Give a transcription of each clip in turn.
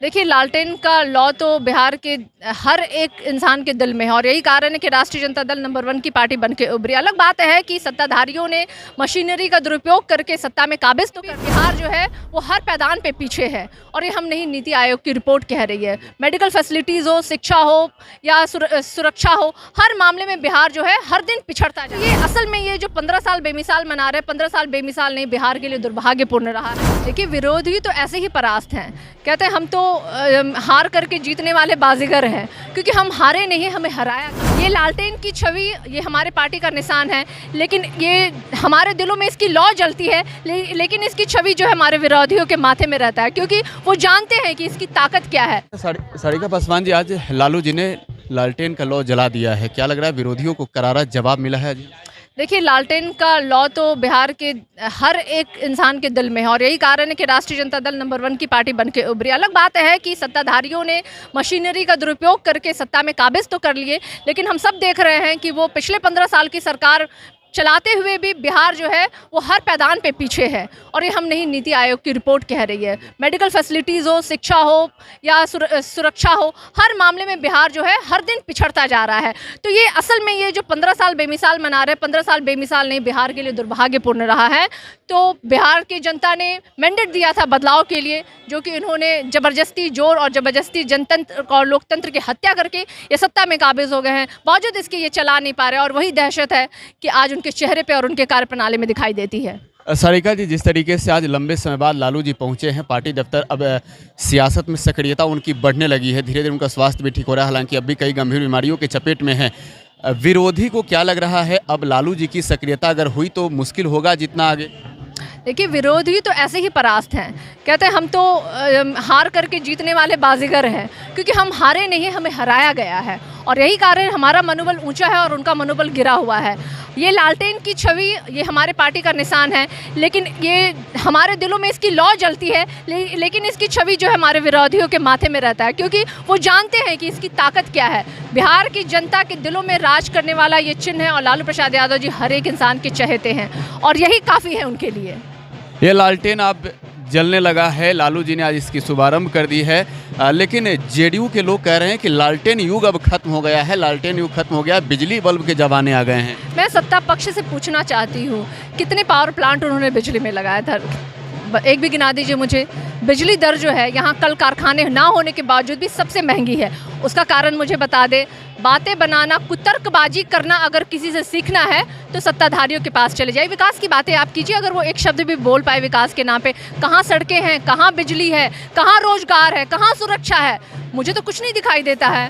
देखिए, लालटेन का लॉ तो बिहार के हर एक इंसान के दिल में है और यही कारण है कि राष्ट्रीय जनता दल नंबर 1 की पार्टी बन के उभरी। अलग बात है कि सत्ताधारियों ने मशीनरी का दुरुपयोग करके सत्ता में काबिज तो कर बिहार जो है वो हर पैदान पे पीछे है और ये हम नहीं नीति आयोग की रिपोर्ट कह रही है। मेडिकल फैसिलिटीज़ हो, शिक्षा हो या सुरक्षा हो, हर मामले में बिहार जो है हर दिन पिछड़ता जा रहा है। ये असल में ये जो 15 साल बेमिसाल मना रहे हैं, 15 साल बेमिसाल नहीं, बिहार के लिए दुर्भाग्यपूर्ण रहा। देखिए, विरोधी तो ऐसे ही परास्त हैं। कहते हैं हम तो हार करके जीतने वाले बाजीगर हैं, क्योंकि हम हारे नहीं, हमें हराया। ये लालटेन की छवि ये हमारे पार्टी का निशान है, लेकिन ये हमारे दिलों में इसकी लौ जलती है, लेकिन इसकी छवि जो है हमारे विरोधियों के माथे में रहता है, क्योंकि वो जानते हैं कि इसकी ताकत क्या है। सारिका पासवान जी, आज लालू जी ने लालटेन का लौ जला दिया है, क्या लग रहा है विरोधियों को करारा जवाब मिला है? देखिए, लालटेन का लॉ तो बिहार के हर एक इंसान के दिल में है और यही कारण है कि राष्ट्रीय जनता दल नंबर 1 की पार्टी बन के उभरी। अलग बात है कि सत्ताधारियों ने मशीनरी का दुरुपयोग करके सत्ता में काबिज तो कर लिए, लेकिन हम सब देख रहे हैं कि वो पिछले 15 साल की सरकार चलाते हुए भी बिहार जो है वो हर पैदान पे पीछे है और ये हम नहीं नीति आयोग की रिपोर्ट कह रही है। मेडिकल फैसिलिटीज़ हो, शिक्षा हो या सुरक्षा हो, हर मामले में बिहार जो है हर दिन पिछड़ता जा रहा है। तो ये असल में ये जो 15 साल बेमिसाल मना रहे हैं, 15 साल बेमिसाल नहीं, बिहार के लिए दुर्भाग्यपूर्ण रहा है। तो बिहार की जनता ने मैंडेट दिया था बदलाव के लिए, जो कि इन्होंने ज़बरदस्ती जोर और ज़बरदस्ती जनतंत्र और लोकतंत्र की हत्या करके ये सत्ता में काबिज हो गए हैं। बावजूद इसके ये चला नहीं पा रहे और वही दहशत है कि आज उनके चेहरे पे और उनके कार्यप्रणाली में दिखाई देती है। सारिका जी, जिस तरीके से आज लंबे समय बाद लालू जी पहुंचे हैं पार्टी दफ्तर, अब सियासत में सक्रियता उनकी बढ़ने लगी है, धीरे धीरे उनका स्वास्थ्य भी ठीक हो रहा है, हालांकि अब भी कई गंभीर बीमारियों के चपेट में है। विरोधी को क्या लग रहा है, अब लालू जी की सक्रियता अगर हुई तो मुश्किल होगा जितना आगे? देखिए, विरोधी तो ऐसे ही परास्त हैं। कहते हैं हम तो हार करके जीतने वाले बाजीगर हैं, क्योंकि हम हारे नहीं, हमें हराया गया है और यही कारण हमारा मनोबल ऊंचा है और उनका मनोबल गिरा हुआ है। ये लालटेन की छवि ये हमारे पार्टी का निशान है, लेकिन ये हमारे दिलों में इसकी लौ जलती है, लेकिन इसकी छवि जो है हमारे विरोधियों के माथे में रहता है, क्योंकि वो जानते हैं कि इसकी ताकत क्या है। बिहार की जनता के दिलों में राज करने वाला ये चिन्ह है और लालू प्रसाद यादव जी हर एक इंसान के चहेते हैं और यही काफ़ी है उनके लिए। ये लालटेन अब जलने लगा है, लालू जी ने आज इसकी शुभारंभ कर दी है, लेकिन जेडीयू के लोग कह रहे हैं कि लालटेन युग अब खत्म हो गया है, लालटेन युग खत्म हो गया, बिजली बल्ब के जमाने आ गए हैं। मैं सत्ता पक्ष से पूछना चाहती हूँ, कितने पावर प्लांट उन्होंने बिजली में लगाया था? एक भी गिना दीजिए मुझे। बिजली दर जो है यहाँ कल कारखाने ना होने के बावजूद भी सबसे महंगी है, उसका कारण मुझे बता दे। बातें बनाना, कुतर्कबाजी करना अगर किसी से सीखना है तो सत्ताधारियों के पास चले जाइए। विकास की बातें आप कीजिए, अगर वो एक शब्द भी बोल पाए विकास के नाम पे। कहाँ सड़कें हैं, कहाँ बिजली है, कहाँ रोजगार है, कहाँ सुरक्षा है? मुझे तो कुछ नहीं दिखाई देता है।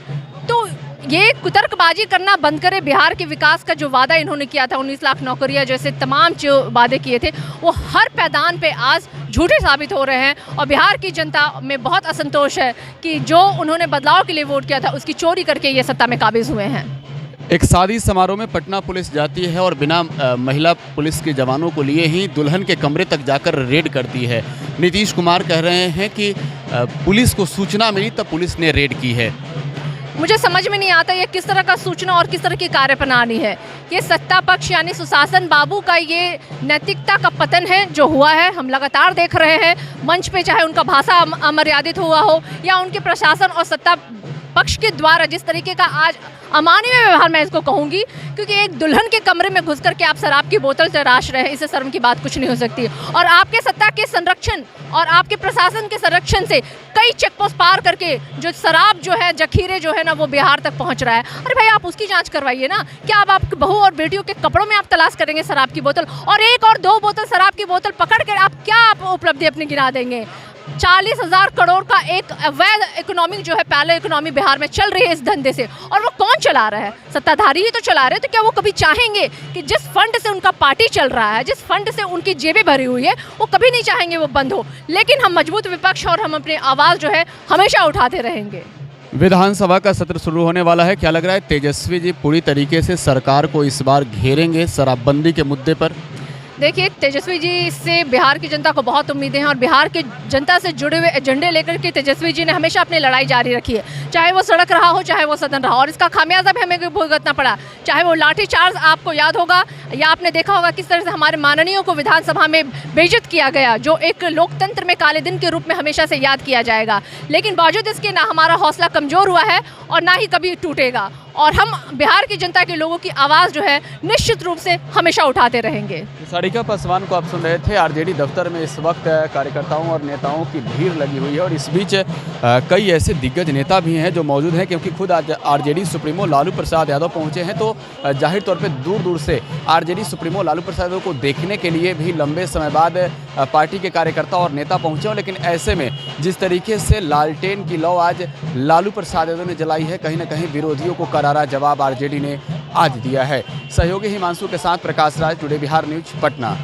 तो ये कुतर्कबाजी करना बंद करे। बिहार के विकास का जो वादा इन्होंने किया था, 19 लाख नौकरियां जैसे तमाम जो वादे किए थे, वो हर पैदान पे आज झूठे साबित हो रहे हैं और बिहार की जनता में बहुत असंतोष है कि जो उन्होंने बदलाव के लिए वोट किया था उसकी चोरी करके ये सत्ता में काबिज हुए हैं। एक शादी समारोह में पटना पुलिस जाती है और बिना महिला पुलिस के जवानों को लिए ही दुल्हन के कमरे तक जाकर रेड करती है। नीतीश कुमार कह रहे हैं कि पुलिस को सूचना मिली तब पुलिस ने रेड की है। मुझे समझ में नहीं आता ये किस तरह का सूचना और किस तरह की कार्यप्रणाली है। ये सत्ता पक्ष यानी सुशासन बाबू का ये नैतिकता का पतन है जो हुआ है, हम लगातार देख रहे हैं। मंच पे चाहे उनका भाषा अमर्यादित हुआ हो या उनके प्रशासन और सत्ता पक्ष के द्वारा जिस तरीके का आज अमानवीय व्यवहार, मैं इसको कहूँगी, क्योंकि एक दुल्हन के कमरे में घुस करके आप शराब की बोतल तराश रहे हैं, इससे शर्म की बात कुछ नहीं हो सकती। और आपके सत्ता के संरक्षण और आपके प्रशासन के संरक्षण से कई चेकपोस्ट पार करके जो शराब जो है, जखीरे जो है ना, वो बिहार तक पहुंच रहा है। अरे भाई, आप उसकी जांच करवाइए ना। क्या आप आपकी बहू और बेटियों के कपड़ों में आप तलाश करेंगे शराब की बोतल? और एक और दो बोतल शराब की बोतल पकड़ कर आप क्या उपलब्धि अपनी गिरा देंगे? 40,000 करोड़ का एक अवैध इकोनॉमी जो है, पहले इकोनॉमी बिहार में चल रही है इस धंधे से, और वो कौन चला रहा है? सत्ताधारी ही तो चला रहे हैं। तो क्या वो कभी चाहेंगे कि जिस फंड से उनका पार्टी चल रहा है, जिस फंड से उनकी जेबें भरी हुई है, वो कभी नहीं चाहेंगे वो बंद हो? लेकिन हम मजबूत विपक्ष और हम अपनी आवाज़ जो है हमेशा उठाते रहेंगे। विधानसभा का सत्र शुरू होने वाला है, क्या लग रहा है तेजस्वी जी पूरी तरीके से सरकार को इस बार घेरेंगे शराबबंदी के मुद्दे पर? देखिए, तेजस्वी जी से बिहार की जनता को बहुत उम्मीदें हैं और बिहार की जनता से जुड़े हुए एजेंडे लेकर के तेजस्वी जी ने हमेशा अपनी लड़ाई जारी रखी है, चाहे वो सड़क रहा हो, चाहे वो सदन रहा हो, और इसका खामियाजा भी हमें भुगतना पड़ा। चाहे वो लाठीचार्ज, आपको याद होगा या आपने देखा होगा किस तरह से हमारे माननीयों को विधानसभा में बेइज्जत किया गया, जो एक लोकतंत्र में काले दिन के रूप में हमेशा से याद किया जाएगा। लेकिन बावजूद इसके ना हमारा हौसला कमज़ोर हुआ है और ना ही कभी टूटेगा, और हम बिहार की जनता के लोगों की आवाज़ जो है निश्चित रूप से हमेशा उठाते रहेंगे। सारिका पासवान को आप सुन रहे थे। आरजेडी दफ्तर में इस वक्त कार्यकर्ताओं और नेताओं की भीड़ लगी हुई है और इस बीच कई ऐसे दिग्गज नेता भी हैं जो मौजूद हैं, क्योंकि खुद आज आरजेडी सुप्रीमो लालू प्रसाद यादव पहुंचे हैं, तो जाहिर तौर पे दूर दूर से आरजेडी सुप्रीमो लालू प्रसाद यादव को देखने के लिए भी लंबे समय बाद पार्टी के कार्यकर्ता और नेता पहुँचे हो। लेकिन ऐसे में जिस तरीके से लालटेन की लौ आज लालू प्रसाद यादव ने जलाई है, कहीं ना कहीं विरोधियों को करारा जवाब आरजेडी ने आज दिया है। सहयोगी हिमांशु के साथ प्रकाश राज, टुडे बिहार न्यूज, पटना।